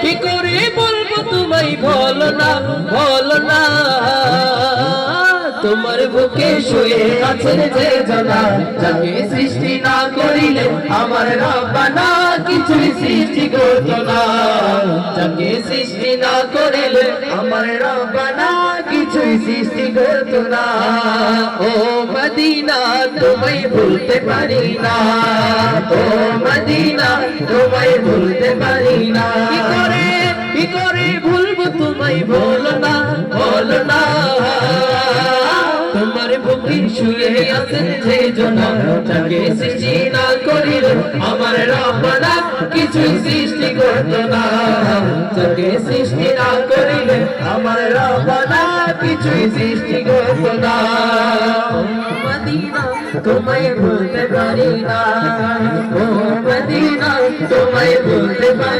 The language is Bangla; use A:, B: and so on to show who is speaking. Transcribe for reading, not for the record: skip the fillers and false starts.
A: কি করে বলবো তোমায় বলো না, বলো না। তোমার বুকে শুয়ে আছেন যে জনা, যাকে সৃষ্টি না করিলে আমার রব্বানা কিছুই সৃষ্টি করতো না। যাকে সৃষ্টি না করিলে আমার রব্বানা কিছুই সৃষ্টি করতো না। ও মদিনা তোমায় ভুলতে পারি না, ও মদিনা তোমায় ভুলতে পারি না। কি করে ভুলবো তোমায় বলো না, বলো না। তোমার বুকে শুয়ে আছেন যে জনা, যাকে সৃষ্টি না করিলে আমার রব্বানা কিছুই সৃষ্টি করতো না। যাকে সৃষ্টি না করিলে আমার রব্বানা কিছুই সৃষ্টি করতো না। মদিনা তোমায় ভুলতে পারি না, ও মদিনা তোমায় ভুলতে পারি।